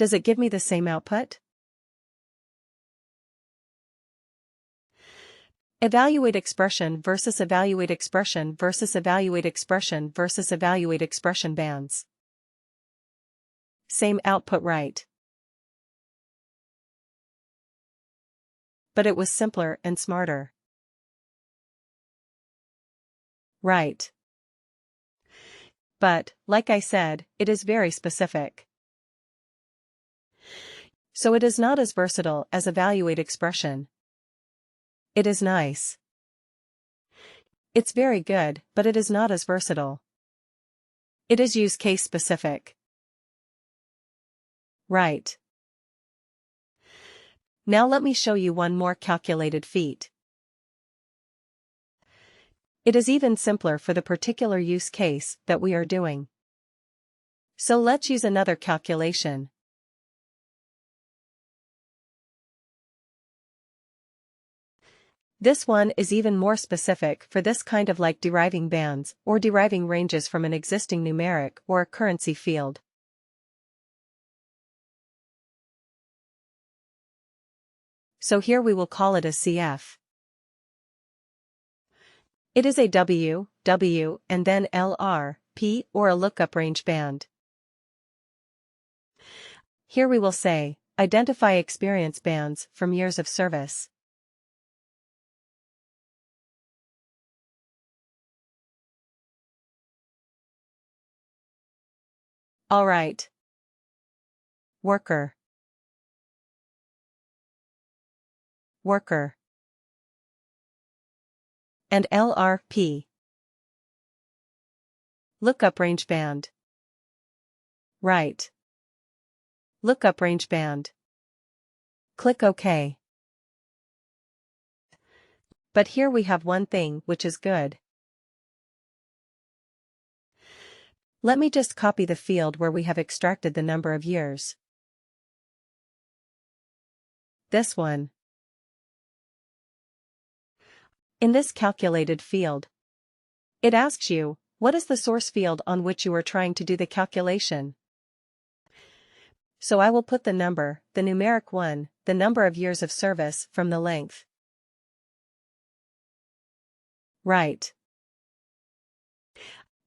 Does it give me the same output? Evaluate expression versus evaluate expression versus evaluate expression versus evaluate expression bands. Same output, right? But it was simpler and smarter. Right. But, like I said, it is very specific. So it is not as versatile as evaluate expression. It is nice. It's very good, but it is not as versatile. It is use case specific. Right. Now let me show you one more calculated feat. It is even simpler for the particular use case that we are doing. So let's use another calculation. This one is even more specific for this kind of like deriving bands or deriving ranges from an existing numeric or a currency field. So here we will call it a CF. It is a W, W, and then LR, P, or a lookup range band. Here we will say, identify experience bands from years of service. Alright. Worker. Worker. And LRP. Lookup range band. Right. Lookup range band. Click OK. But here we have one thing which is good. Let me just copy the field where we have extracted the number of years. This one. In this calculated field, it asks you, what is the source field on which you are trying to do the calculation? So I will put the number, the numeric one, the number of years of service from the length. Right.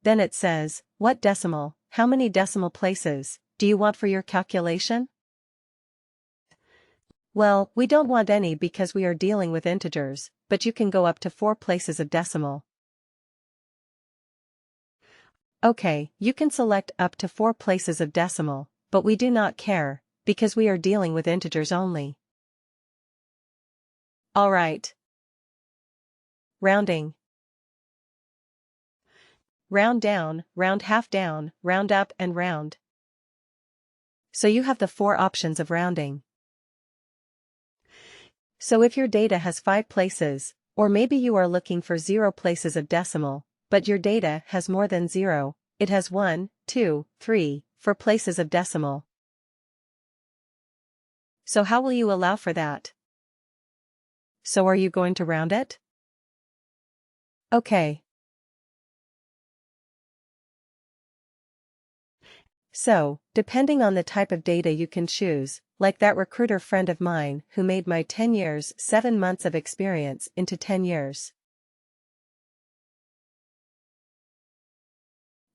Then it says, what decimal, how many decimal places, do you want for your calculation? Well, we don't want any because we are dealing with integers, but you can go up to 4 places of decimal. Okay, you can select up to 4 places of decimal, but we do not care, because we are dealing with integers only. Alright. Rounding. Round down, round half down, round up and round. So you have the 4 options of rounding. So if your data has 5 places, or maybe you are looking for 0 places of decimal, but your data has more than 0, it has 1, 2, 3, 4 places of decimal. So how will you allow for that? So are you going to round it? Okay. So, depending on the type of data you can choose, like that recruiter friend of mine who made my 10 years 7 months of experience into 10 years.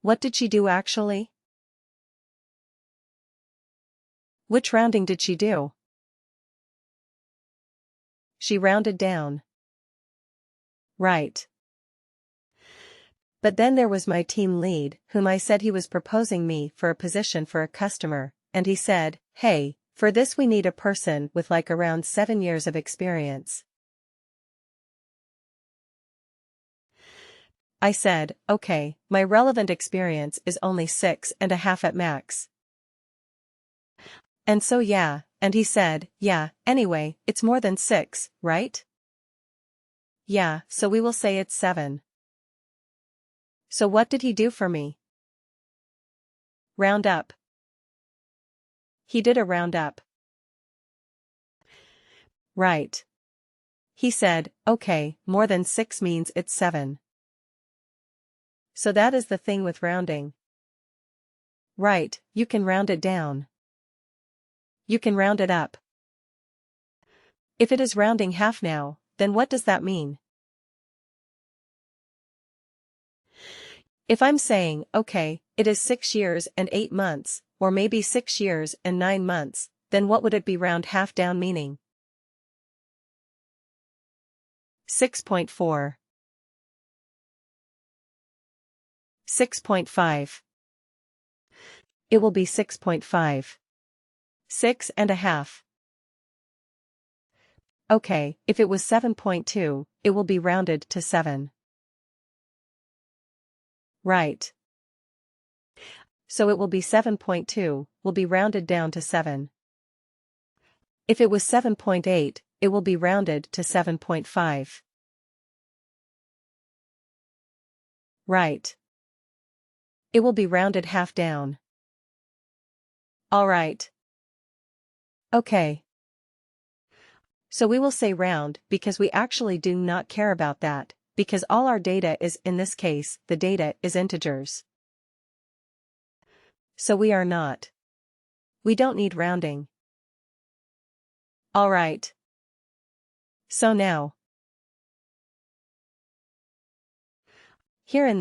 What did she do actually? Which rounding did she do? She rounded down. Right. But then there was my team lead, whom I said he was proposing me for a position for a customer, and he said, hey, for this we need a person with like around 7 years of experience. I said, okay, my relevant experience is only 6.5 at max. And so yeah, and he said, yeah, anyway, it's more than 6, right? Yeah, so we will say it's 7. So what did he do for me? Round up. He did a round up. Right. He said, okay, more than 6 means it's 7. So that is the thing with rounding. Right, you can round it down. you can round it up. If it is rounding half now, then what does that mean? If I'm saying, okay, it is 6 years and 8 months, or maybe 6 years and 9 months, then what would it be round half down meaning? 6.4. 6.5. It will be 6.5. 6.5. Okay, if it was 7.2, it will be rounded to 7. Right. So it will be 7.2, will be rounded down to 7. If it was 7.8, it will be rounded to 7.5. Right. It will be rounded half down. Alright. Okay. So we will say round because we actually do not care about that, because all our data is, in this case, the data is integers. So we are not. We don't need rounding. Alright. So now. Here in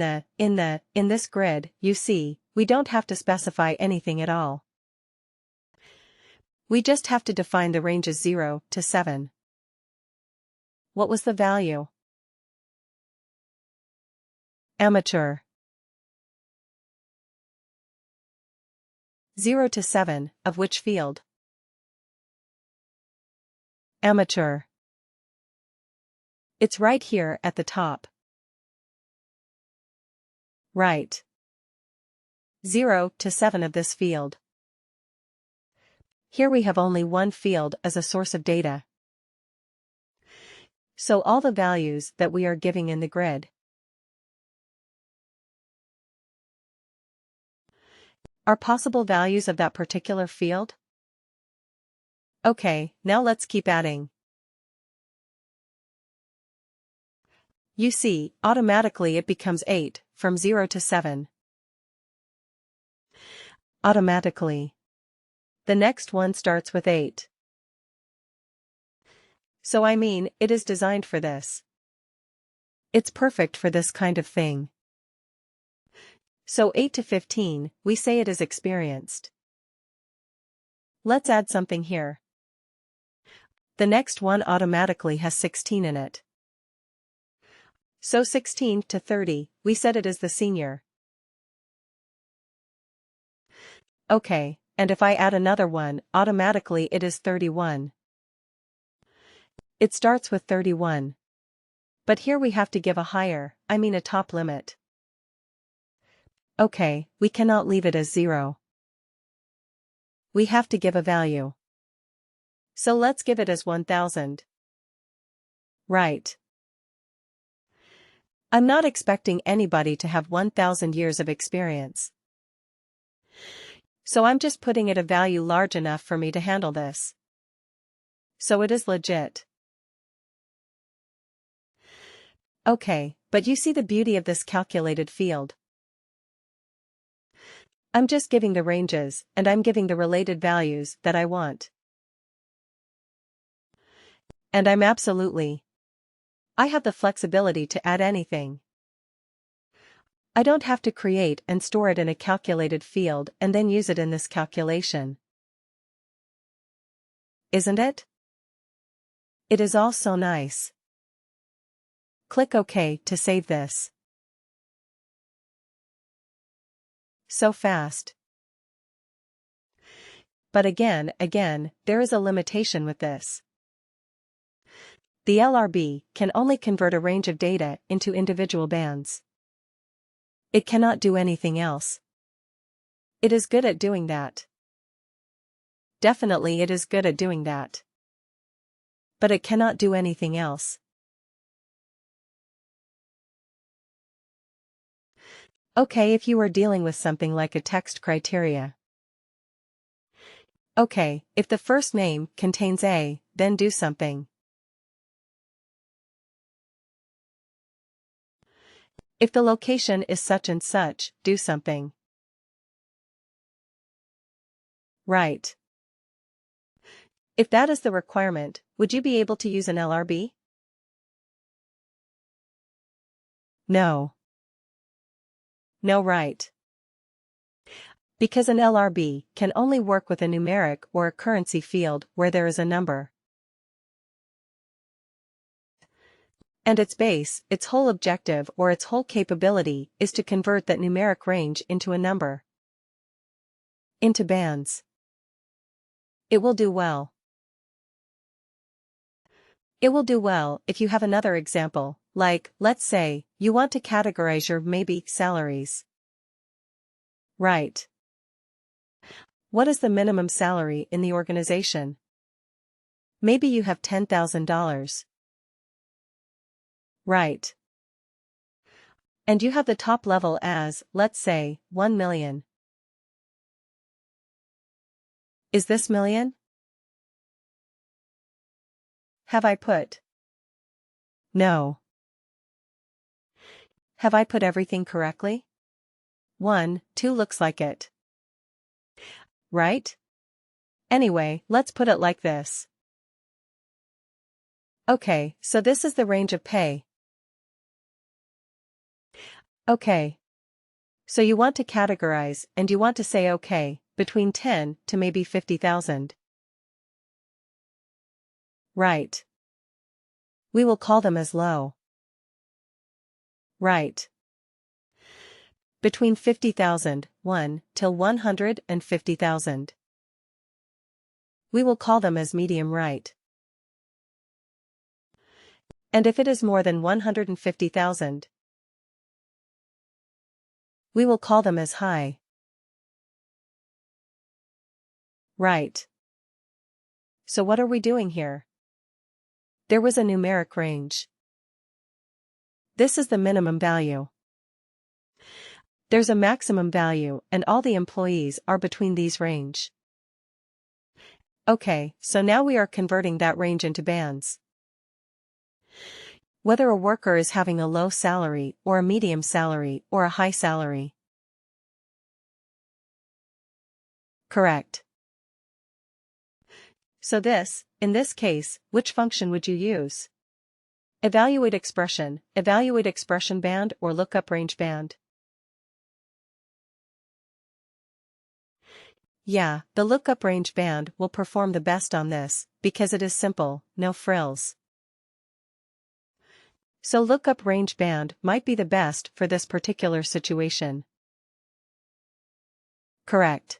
this grid, you see, we don't have to specify anything at all. We just have to define the ranges 0 to 7. What was the value? Amateur. 0 to 7, of which field? Amateur. It's right here at the top. Right. 0 to 7 of this field. Here we have only one field as a source of data. So all the values that we are giving in the grid are possible values of that particular field? Okay, now let's keep adding. You see, automatically it becomes 8, from 0 to 7. Automatically. The next one starts with 8. So I mean, it is designed for this. It's perfect for this kind of thing. So 8 to 15, we say it is experienced. Let's add something here. The next one automatically has 16 in it. So 16 to 30, we said it is the senior. Okay, and if I add another one, automatically it is 31. It starts with 31. But here we have to give a higher, a top limit. Okay, we cannot leave it as 0. We have to give a value. So let's give it as 1000. Right. I'm not expecting anybody to have 1000 years of experience. So I'm just putting it a value large enough for me to handle this. So it is legit. Okay, but you see the beauty of this calculated field. I'm just giving the ranges, and I'm giving the related values that I want. And I have the flexibility to add anything. I don't have to create and store it in a calculated field and then use it in this calculation. Isn't it? It is all so nice. Click OK to save this. So fast. But again, there is a limitation with this. The LRB can only convert a range of data into individual bands. It cannot do anything else. It is good at doing that. Definitely it is good at doing that. But it cannot do anything else. Okay, if you are dealing with something like a text criteria. Okay, if the first name contains A, then do something. If the location is such and such, do something. Right. If that is the requirement, would you be able to use an LRB? No. No, right. Because an LRB can only work with a numeric or a currency field where there is a number. And its base, its whole objective or its whole capability is to convert that numeric range into a number. Into bands. It will do well. It will do well if you have another example, like, let's say, you want to categorize your maybe salaries. Right. What is the minimum salary in the organization? Maybe you have $10,000. Right. And you have the top level as, let's say, 1 million. Is this million? Have I put? No. Have I put everything correctly? 1, 2 looks like it. Right? Anyway, let's put it like this. Okay, so this is the range of pay. Okay. So you want to categorize and you want to say okay, between 10 to maybe 50,000. Right. We will call them as low. Right. Between 50,000, 1, till 150,000. We will call them as medium right. And if it is more than 150,000, we will call them as high. Right. So what are we doing here? There was a numeric range. This is the minimum value. There's a maximum value and all the employees are between these range. Okay, so now we are converting that range into bands. Whether a worker is having a low salary or a medium salary or a high salary. Correct. So in this case, which function would you use? Evaluate expression band or lookup range band. Yeah, the lookup range band will perform the best on this, because it is simple, no frills. So lookup range band might be the best for this particular situation. Correct.